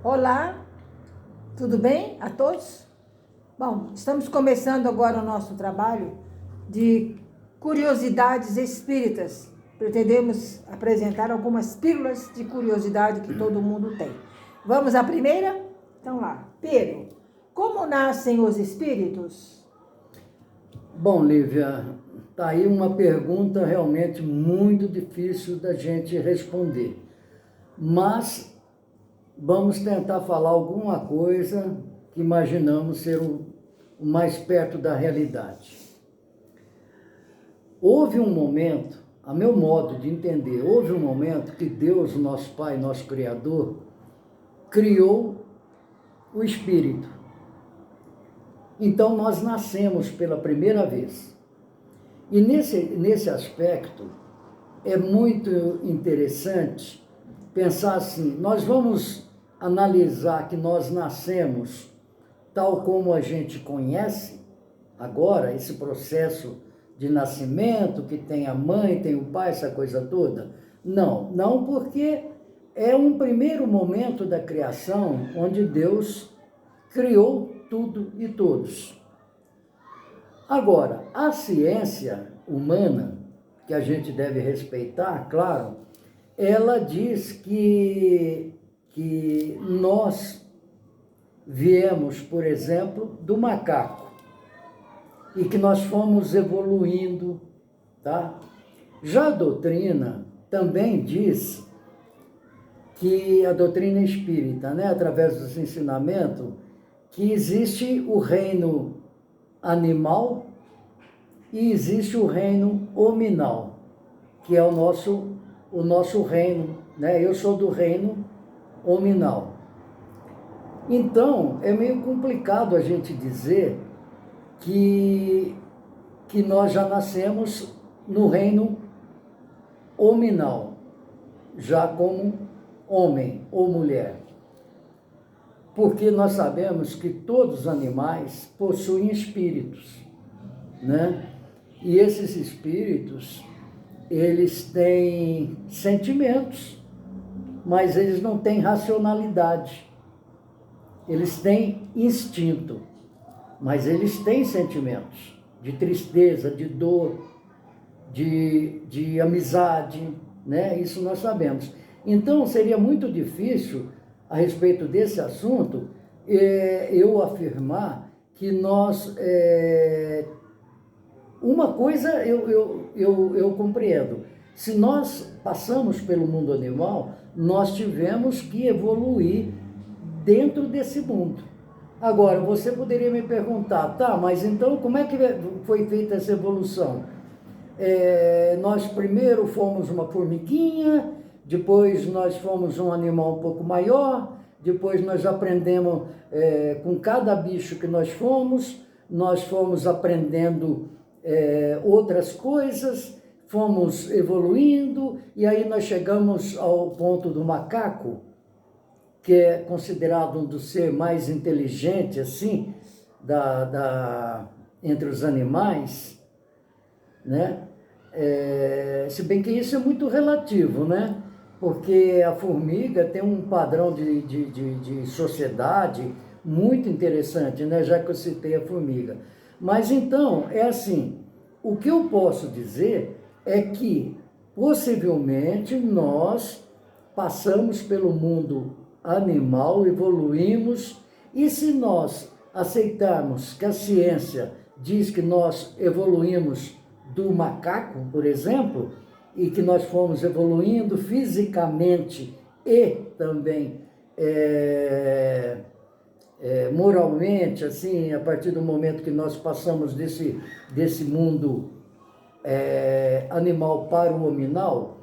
Olá, tudo bem a todos? Bom, estamos começando agora o nosso trabalho de curiosidades espíritas. Pretendemos apresentar algumas pílulas de curiosidade que todo mundo tem. Vamos à primeira? Então lá. Pedro, como nascem os espíritos? Bom, Lívia, tá aí uma pergunta realmente muito difícil da gente responder. Mas vamos tentar falar alguma coisa que imaginamos ser o mais perto da realidade. Houve um momento, a meu modo de entender, houve um momento que Deus, nosso Pai, nosso Criador, criou o Espírito. Então nós nascemos pela primeira vez. E nesse aspecto é muito interessante pensar assim, nós vamos analisar que nós nascemos tal como a gente conhece agora, esse processo de nascimento, que tem a mãe, tem o pai, essa coisa toda? Não porque é um primeiro momento da criação onde Deus criou tudo e todos. Agora, a ciência humana, que a gente deve respeitar, claro, ela diz que nós viemos, por exemplo, do macaco e que nós fomos evoluindo, tá? Já a doutrina também diz que a doutrina espírita, né, através dos ensinamentos, que existe o reino animal e existe o reino hominal, que é o nosso reino, né? Eu sou do reino hominal. Então, é meio complicado a gente dizer que nós já nascemos no reino hominal, já como homem ou mulher. Porque nós sabemos que todos os animais possuem espíritos, né? E esses espíritos, eles têm sentimentos, mas eles não têm racionalidade. Eles têm instinto, mas eles têm sentimentos de tristeza, de dor, de amizade, né? Isso nós sabemos. Então, seria muito difícil, a respeito desse assunto, eu afirmar que nós... Uma coisa eu compreendo. Se nós passamos pelo mundo animal, nós tivemos que evoluir dentro desse mundo. Agora, você poderia me perguntar, tá, mas então como é que foi feita essa evolução? Nós primeiro fomos uma formiguinha, depois nós fomos um animal um pouco maior, depois nós aprendemos com cada bicho que nós fomos aprendendo outras coisas, fomos evoluindo, e aí nós chegamos ao ponto do macaco, que é considerado um dos seres mais inteligentes, assim, entre os animais, né? Se bem que isso é muito relativo, né? Porque a formiga tem um padrão de sociedade muito interessante, né? Já que eu citei a formiga. Mas então, é assim, o que eu posso dizer é que possivelmente nós passamos pelo mundo animal, evoluímos, e se nós aceitarmos que a ciência diz que nós evoluímos do macaco, por exemplo, e que nós fomos evoluindo fisicamente e também moralmente, assim, a partir do momento que nós passamos desse mundo animal para o hominal,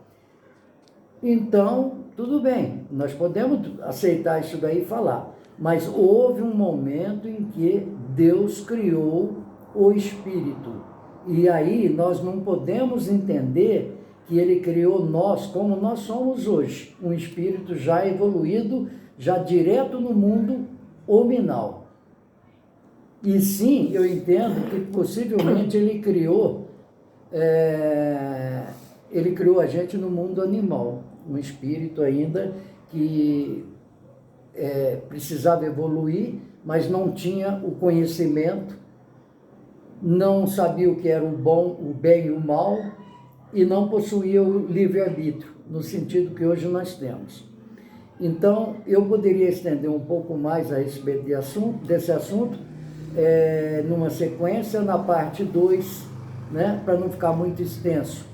então, tudo bem, nós podemos aceitar isso daí e falar, mas houve um momento em que Deus criou o espírito, e aí nós não podemos entender que ele criou nós como nós somos hoje, um espírito já evoluído, já direto no mundo hominal. E sim, eu entendo que possivelmente ele criou a gente no mundo animal, um espírito ainda que precisava evoluir, mas não tinha o conhecimento, não sabia o que era o bom, o bem e o mal, e não possuía o livre-arbítrio, no sentido que hoje nós temos. Então, eu poderia estender um pouco mais a respeito desse assunto, numa sequência, na parte 2, né, para não ficar muito extenso.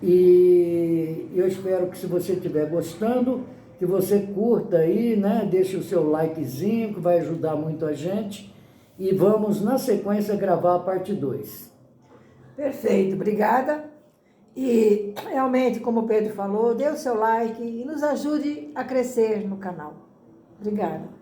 E eu espero que, se você estiver gostando, que você curta aí, né, deixe o seu likezinho, que vai ajudar muito a gente. E vamos, na sequência, gravar a parte 2. Perfeito, obrigada. E realmente, como o Pedro falou, dê o seu like e nos ajude a crescer no canal. Obrigada.